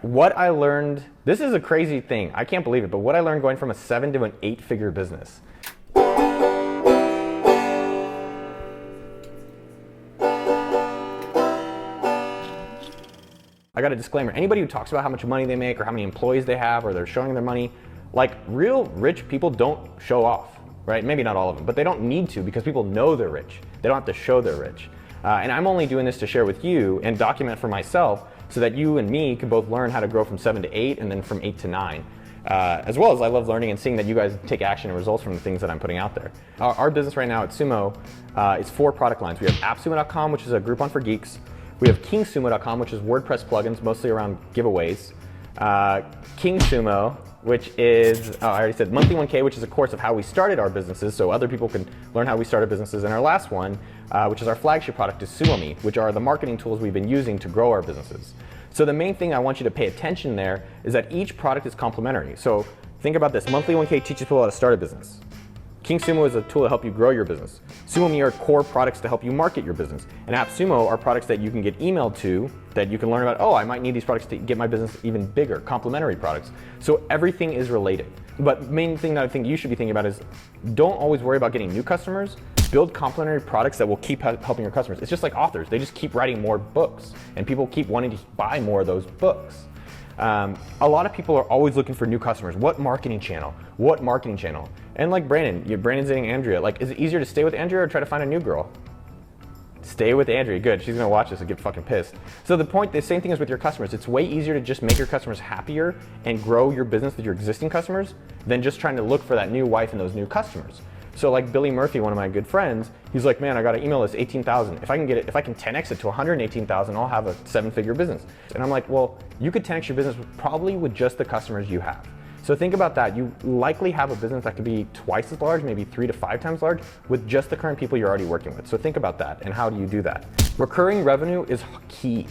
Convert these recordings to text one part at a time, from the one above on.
What I learned, this is a crazy thing. I can't believe it, but what I learned going from a 7 to an 8-figure business. I got a disclaimer. Anybody who talks about how much money they make or how many employees they have or they're showing their money, like real rich people don't show off, right? Maybe not all of them, but they don't need to because people know they're rich. They don't have to show they're rich. And I'm only doing this to share with you and document for myself so that you and me can both learn how to grow from 7 to 8 and then from 8 to 9. As well as I love learning and seeing that you guys take action and results from the things that I'm putting out there. Our business right now at Sumo is 4 product lines. We have AppSumo.com, which is a Groupon for geeks. We have KingSumo.com, which is WordPress plugins, mostly around giveaways. KingSumo, which is, I already said Monthly 1K, which is a course of how we started our businesses, so other people can learn how we started businesses. And our last one, which is our flagship product, is SumoMe, which are the marketing tools we've been using to grow our businesses. So the main thing I want you to pay attention there is that each product is complementary. So think about this. Monthly 1K teaches people how to start a business. KingSumo is a tool to help you grow your business. SumoMe are core products to help you market your business. And AppSumo are products that you can get emailed to that you can learn about, oh, I might need these products to get my business even bigger, complementary products. So everything is related. But main thing that I think you should be thinking about is don't always worry about getting new customers. Build complementary products that will keep helping your customers. It's just like authors. They just keep writing more books and people keep wanting to buy more of those books. A lot of people are always looking for new customers. What marketing channel? What marketing channel? And like Brandon's dating Andrea. Like, is it easier to stay with Andrea or try to find a new girl? Stay with Andrea. Good. She's gonna watch this and get fucking pissed. So the same thing is with your customers. It's way easier to just make your customers happier and grow your business with your existing customers than just trying to look for that new wife and those new customers. So like Billy Murphy, one of my good friends, he's like, man, I got an email list, 18,000. If I can 10x it to 118,000, I'll have a 7-figure business. And I'm like, well, you could 10x your business probably with just the customers you have. So think about that. You likely have a business that could be twice as large, maybe 3 to 5 times large with just the current people you're already working with. So think about that and how do you do that? Recurring revenue is key,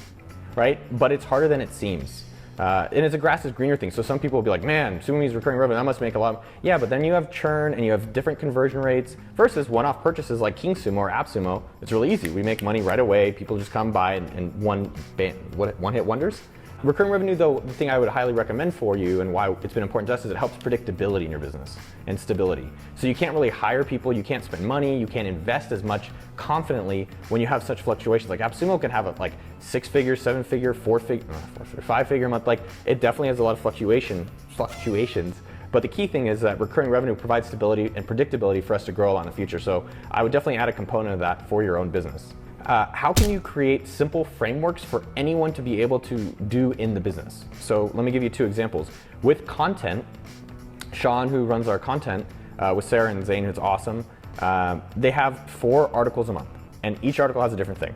right? But it's harder than it seems. And it's a grass is greener thing. So some people will be like, man, SumoMe's recurring revenue, that must make a lot. Yeah, but then you have churn and you have different conversion rates versus one-off purchases like KingSumo or AppSumo. It's really easy. We make money right away. People just come by and one-hit wonders. Recurring revenue, though, the thing I would highly recommend for you and why it's been important to us is it helps predictability in your business and stability. So you can't really hire people, you can't spend money, you can't invest as much confidently when you have such fluctuations. Like AppSumo can have a 6-figure, 7-figure, 5-figure month. Like it definitely has a lot of fluctuations. But the key thing is that recurring revenue provides stability and predictability for us to grow a lot in the future. So I would definitely add a component of that for your own business. How can you create simple frameworks for anyone to be able to do in the business? So let me give you 2 examples. With content, Sean, who runs our content, with Sarah and Zane, who's awesome, they have 4 articles a month, and each article has a different thing.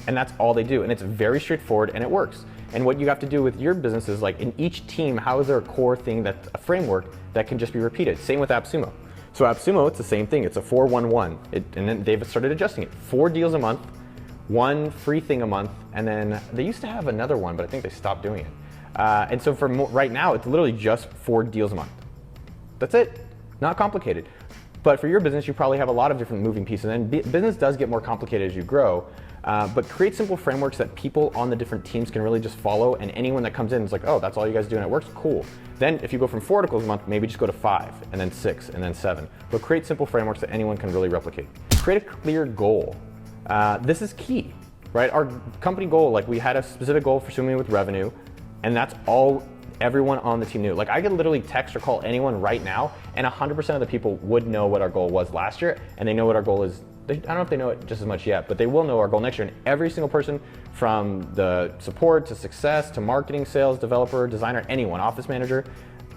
And that's all they do, and it's very straightforward, and it works. And what you have to do with your business is, like, in each team, how is there a core thing that's a framework that can just be repeated? Same with AppSumo. So AppSumo, it's the same thing. It's a 4-1-1, and then they've started adjusting it. 4 deals a month, 1 free thing a month, and then they used to have another one, but I think they stopped doing it. And so for right now, it's literally just 4 deals a month. That's it, not complicated. But for your business, you probably have a lot of different moving pieces, and business does get more complicated as you grow. But create simple frameworks that people on the different teams can really just follow, and anyone that comes in is like, oh, that's all you guys do and it works, cool. Then if you go from 4 articles a month, maybe just go to 5, and then 6, and then 7. But create simple frameworks that anyone can really replicate. Create a clear goal. This is key, right? Our company goal, like we had a specific goal for SumoMe with revenue, and that's all everyone on the team knew. Like I could literally text or call anyone right now, and 100% of the people would know what our goal was last year, and they know what our goal is. I don't know if they know it just as much yet, but they will know our goal next year. And every single person from the support to success to marketing, sales, developer, designer, anyone, office manager,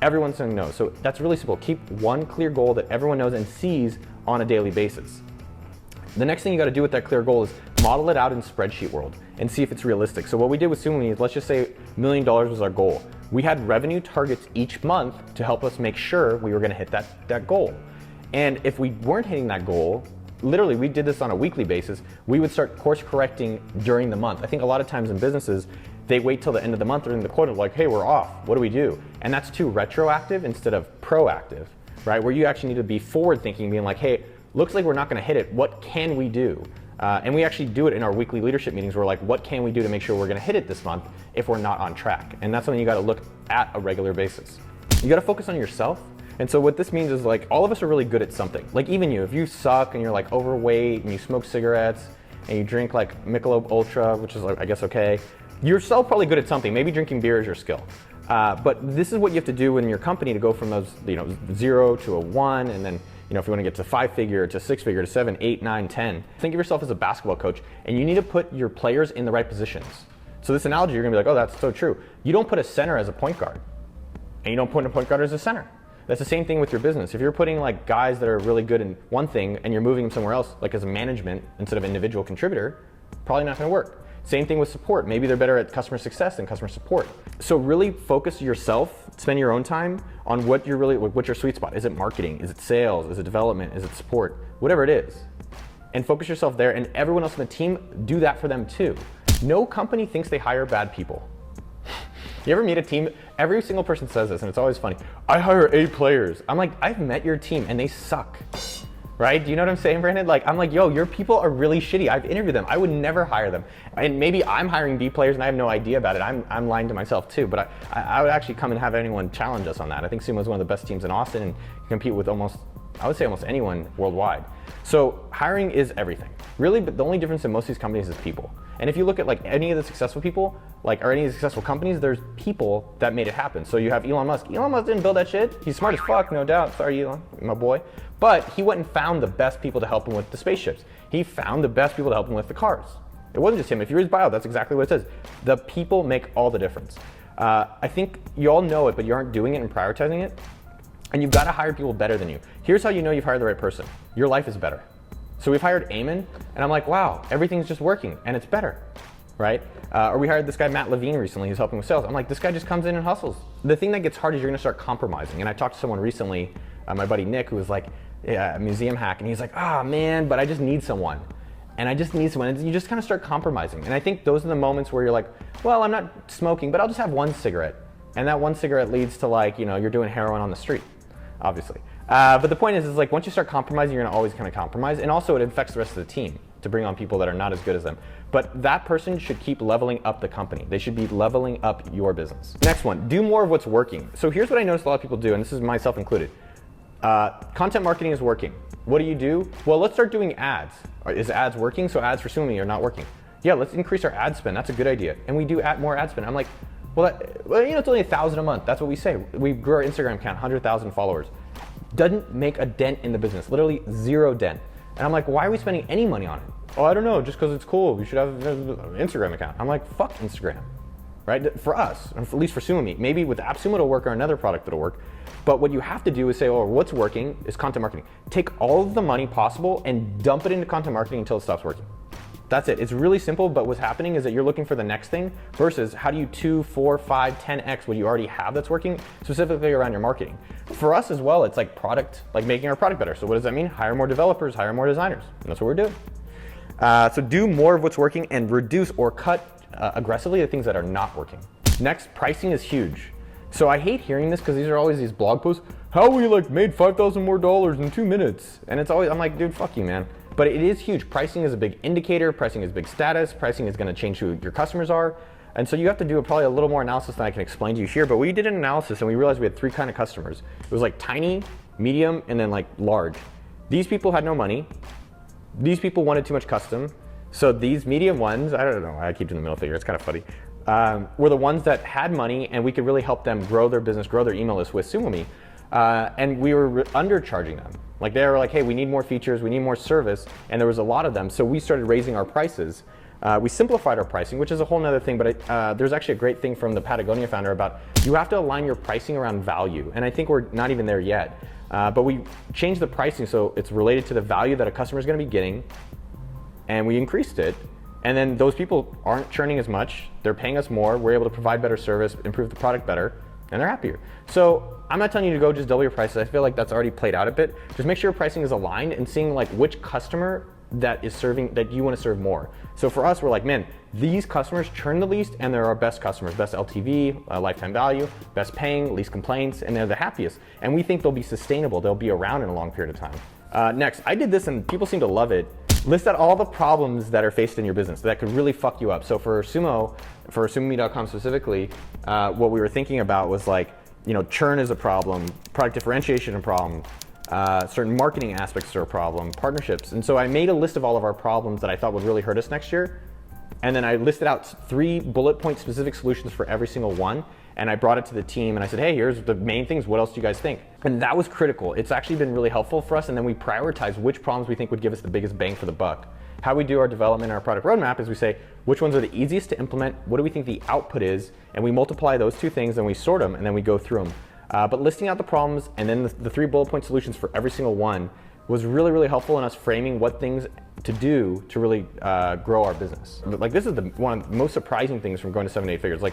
everyone's gonna know. So that's really simple. Keep one clear goal that everyone knows and sees on a daily basis. The next thing you gotta do with that clear goal is model it out in spreadsheet world and see if it's realistic. So what we did with SumoMe is, let's just say $1 million was our goal. We had revenue targets each month to help us make sure we were gonna hit that goal. And if we weren't hitting that goal, literally we did this on a weekly basis, we would start course correcting during the month. I think a lot of times in businesses, they wait till the end of the month or in the quarter, like, hey, we're off, what do we do? And that's too retroactive instead of proactive, right? Where you actually need to be forward thinking, being like, hey, looks like we're not gonna hit it, what can we do? And we actually do it in our weekly leadership meetings. We're like, what can we do to make sure we're gonna hit it this month if we're not on track? And that's something you gotta look at a regular basis. You gotta focus on yourself. And so what this means is like, all of us are really good at something. Like even you, if you suck and you're like overweight and you smoke cigarettes and you drink like Michelob Ultra, which is like, I guess okay, you're still probably good at something. Maybe drinking beer is your skill. But this is what you have to do in your company to go from those, 0 to a 1, and then, if you want to get to 5-figure, to 6-figure, to 7, 8, 9, 10. Think of yourself as a basketball coach, and you need to put your players in the right positions. So this analogy, you're gonna be like, oh, that's so true. You don't put a center as a point guard, and you don't put a point guard as a center. That's the same thing with your business. If you're putting like guys that are really good in one thing and you're moving them somewhere else, like as a management instead of individual contributor, probably not gonna work. Same thing with support. Maybe they're better at customer success than customer support. So really focus yourself, spend your own time on what's your sweet spot. Is it marketing? Is it sales? Is it development? Is it support? Whatever it is. And focus yourself there, and everyone else on the team, do that for them too. No company thinks they hire bad people. You ever meet a team? Every single person says this, and it's always funny. I hire A players. I'm like, I've met your team and they suck. Right? Do you know what I'm saying, Brandon? Like, I'm like, yo, your people are really shitty. I've interviewed them. I would never hire them. And maybe I'm hiring B players and I have no idea about it. I'm lying to myself too, but I would actually come and have anyone challenge us on that. I think Sumo is one of the best teams in Austin and compete with almost anyone worldwide. So hiring is everything. Really, but the only difference in most of these companies is people. And if you look at like any of the successful people, or any of the successful companies, there's people that made it happen. So you have Elon Musk. Elon Musk didn't build that shit. He's smart as fuck, no doubt. Sorry, Elon, my boy. But he went and found the best people to help him with the spaceships. He found the best people to help him with the cars. It wasn't just him. If you read his bio, that's exactly what it says. The people make all the difference. I think you all know it, but you aren't doing it and prioritizing it. And you've got to hire people better than you. Here's how you know you've hired the right person. Your life is better. So we've hired Eamon, and I'm like, wow, everything's just working, and it's better, right? Or we hired this guy, Matt Levine, recently, who's helping with sales. I'm like, this guy just comes in and hustles. The thing that gets hard is you're gonna start compromising. And I talked to someone recently, my buddy Nick, who was like, a museum hack, and he's like, man, but I just need someone. And I just need someone, and you just kind of start compromising. And I think those are the moments where you're like, well, I'm not smoking, but I'll just have one cigarette. And that one cigarette leads to like, you're doing heroin on the street, obviously. But the point is like once you start compromising, you're gonna always kind of compromise, and also it affects the rest of the team to bring on people that are not as good as them. But that person should keep leveling up the company. They should be leveling up your business. Next one, do more of what's working. So here's what I noticed a lot of people do, and this is myself included. Content marketing is working. What do? Well, let's start doing ads. Is ads working? So ads for Sumo are not working. Yeah, let's increase our ad spend. That's a good idea. And we do more ad spend. I'm like, well, it's only 1,000 a month. That's what we say. We grew our Instagram account, 100,000 followers. Doesn't make a dent in the business, literally 0 dent. And I'm like, why are we spending any money on it? Oh, I don't know, just because it's cool. We should have an Instagram account. I'm like, fuck Instagram, right? For us, at least for Sumo. Maybe with AppSumo it'll work or another product it'll work. But what you have to do is say, oh, what's working is content marketing. Take all of the money possible and dump it into content marketing until it stops working. That's it. It's really simple, but what's happening is that you're looking for the next thing versus how do you 2, 4, 5, 10x what you already have that's working, specifically around your marketing. For us as well, it's like product, like making our product better. So what does that mean? Hire more developers, hire more designers. And that's what we're doing. So do more of what's working and reduce or cut aggressively the things that are not working. Next, pricing is huge. So I hate hearing this because these are always these blog posts. How we like made $5,000 more in 2 minutes. And it's always, I'm like, dude, fuck you, man. But it is huge. Pricing is a big indicator. Pricing is big status. Pricing is going to change who your customers are. And so you have to do probably a little more analysis than I can explain to you here. But we did an analysis and we realized we had 3 kinds of customers. It was like tiny, medium, and then like large. These people had no money. These people wanted too much custom. So these medium ones, I don't know, I keep doing the middle figure. It's kind of funny. Were the ones that had money and we could really help them grow their business, grow their email list with Sumo. And we were undercharging them. Like they were like, hey, we need more features, we need more service, and there was a lot of them. So we started raising our prices. We simplified our pricing, which is a whole nother thing, but there's actually a great thing from the Patagonia founder about you have to align your pricing around value. And I think we're not even there yet. But we changed the pricing so it's related to the value that a customer is gonna be getting, and we increased it. And then those people aren't churning as much, they're paying us more, we're able to provide better service, improve the product better, and they're happier. So I'm not telling you to go just double your prices. I feel like that's already played out a bit. Just make sure your pricing is aligned and seeing like which customer that is serving, that you want to serve more. So for us, we're like, man, these customers churn the least and they're our best customers, best LTV, lifetime value, best paying, least complaints, and they're the happiest. And we think they'll be sustainable. They'll be around in a long period of time. Next, I did this and people seem to love it. list out all the problems that are faced in your business that could really fuck you up. So for SumoMe.com specifically, what we were thinking about was like, churn is a problem, product differentiation a problem, certain marketing aspects are a problem, partnerships. And so I made a list of all of our problems that I thought would really hurt us next year. And then I listed out 3 bullet point specific solutions for every single one. And I brought it to the team and I said, hey, here's the main things. What else do you guys think? And that was critical. It's actually been really helpful for us. And then we prioritize which problems we think would give us the biggest bang for the buck. How we do our development and our product roadmap is we say, which ones are the easiest to implement? What do we think the output is? And we multiply those 2 things and we sort them and then we go through them. But listing out the problems and then the 3 bullet point solutions for every single one was really, really helpful in us framing what things to do to really grow our business. Like this is one of the most surprising things from going to 7 to 8 figures. Like,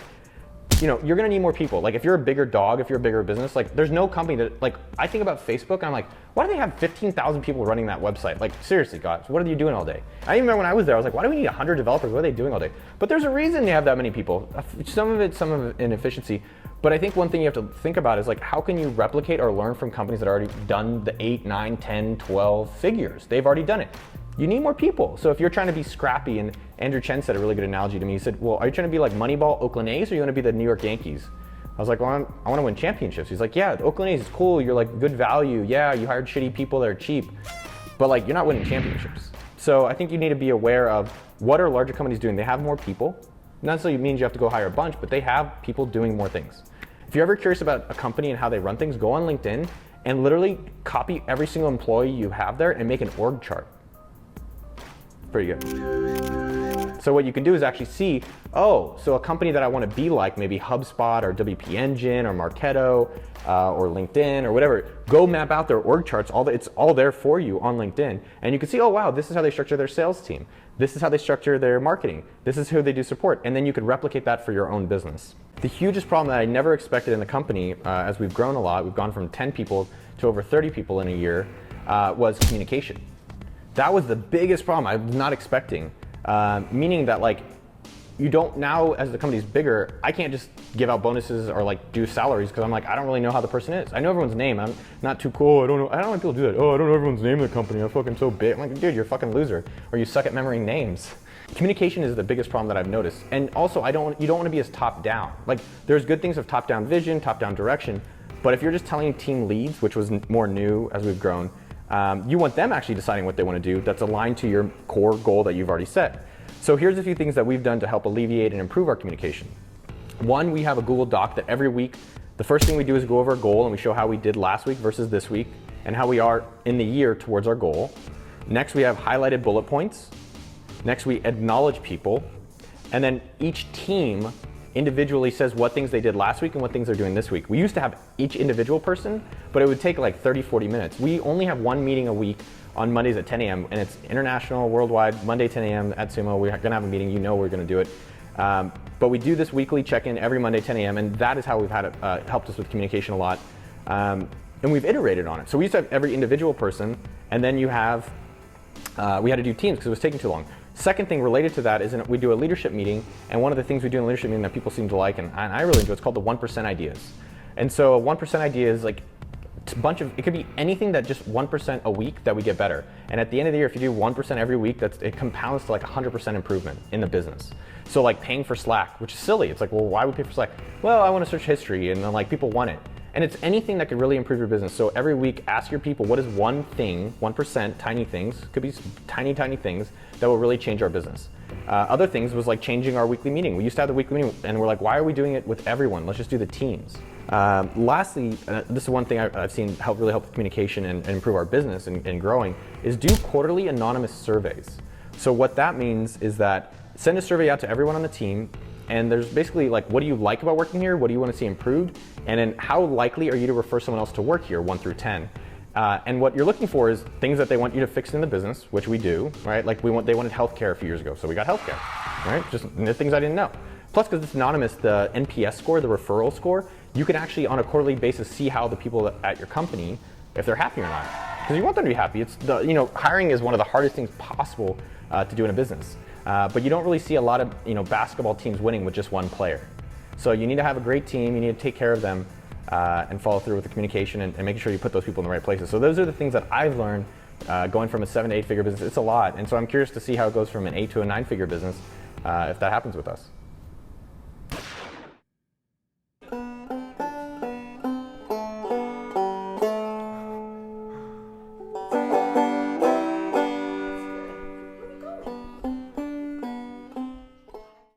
you're gonna need more people. Like if you're a bigger dog, if you're a bigger business, like there's no company that, like I think about Facebook and I'm like, why do they have 15,000 people running that website? Like seriously, guys, what are you doing all day? I even remember when I was there, I was like, why do we need 100 developers? What are they doing all day? But there's a reason they have that many people. Some of it inefficiency. But I think one thing you have to think about is like, how can you replicate or learn from companies that already done the 8, 9, 10, 12 figures? They've already done it. You need more people. So if you're trying to be scrappy, and Andrew Chen said a really good analogy to me. He said, well, are you trying to be like Moneyball, Oakland A's, or you want to be the New York Yankees? I was like, well, I want to win championships. He's like, yeah, the Oakland A's is cool. You're like good value. Yeah, you hired shitty people that are cheap, but like you're not winning championships. So I think you need to be aware of what are larger companies doing. They have more people. Not necessarily means you have to go hire a bunch, but they have people doing more things. If you're ever curious about a company and how they run things, go on LinkedIn and literally copy every single employee you have there and make an org chart. Pretty good. So what you can do is actually see, oh, so a company that I want to be like, maybe HubSpot or WP Engine or Marketo or LinkedIn or whatever, go map out their org charts. It's all there for you on LinkedIn. And you can see, oh, wow, this is how they structure their sales team. This is how they structure their marketing. This is who they do support. And then you could replicate that for your own business. The hugest problem that I never expected in the company, as we've grown a lot, we've gone from 10 people to over 30 people in a year, was communication. That was the biggest problem I was not expecting, meaning that like, you don't now, as the company's bigger, I can't just give out bonuses or like do salaries because I'm like, I don't really know how the person is. I know everyone's name. I'm not too cool. I don't know why people do that. Oh, I don't know everyone's name in the company. I'm fucking so big. I'm like, dude, you're a fucking loser, or you suck at remembering names. Communication is the biggest problem that I've noticed. And also, you don't want to be as top down. Like there's good things of top down vision, top down direction, but if you're just telling team leads, which was more new as we've grown, you want them actually deciding what they want to do that's aligned to your core goal that you've already set. So here's a few things that we've done to help alleviate and improve our communication. One, we have a Google Doc that every week, the first thing we do is go over our goal and we show how we did last week versus this week and how we are in the year towards our goal. Next, we have highlighted bullet points. Next, we acknowledge people. And then each team individually says what things they did last week and what things they're doing this week. We used to have each individual person, but it would take like 30, 40 minutes. We only have one meeting a week on Mondays at 10 a.m. and it's international, worldwide, Monday 10 a.m. at Sumo. We're gonna have a meeting, we're gonna do it. But we do this weekly check-in every Monday 10 a.m. and that is how we've had it helped us with communication a lot. And we've iterated on it. So we used to have every individual person and then we had to do teams because it was taking too long. Second thing related to that is we do a leadership meeting, and one of the things we do in a leadership meeting that people seem to like, and I really enjoy, it's called the 1% ideas. And so a 1% idea is like it could be anything that just 1% a week that we get better. And at the end of the year, if you do 1% every week, it compounds to like 100% improvement in the business. So like paying for Slack, which is silly. It's like, well, why would we pay for Slack? Well, I want to search history, and then like people want it. And it's anything that could really improve your business. So every week, ask your people, what is one thing, 1%, tiny things, could be tiny, tiny things that will really change our business. Other things was like changing our weekly meeting. We used to have the weekly meeting and we're like, why are we doing it with everyone? Let's just do the teams. Lastly, this is one thing I've seen really help with communication and improve our business and growing, is do quarterly anonymous surveys. So what that means is that send a survey out to everyone on the team, and there's basically like, what do you like about working here? What do you want to see improved? And then how likely are you to refer someone else to work here, 1 through 10? And what you're looking for is things that they want you to fix in the business, which we do, right? Like they wanted healthcare a few years ago, so we got healthcare, right? Just the things I didn't know. Plus, because it's anonymous, the NPS score, the referral score, you can actually on a quarterly basis see how the people at your company, if they're happy or not. Because you want them to be happy. It's hiring is one of the hardest things possible to do in a business. But you don't really see a lot of basketball teams winning with just one player. So you need to have a great team. You need to take care of them and follow through with the communication and making sure you put those people in the right places. So those are the things that I've learned Going from a 7 to 8 figure business, it's a lot. And so I'm curious to see how it goes from an 8 to a 9 figure business if that happens with us.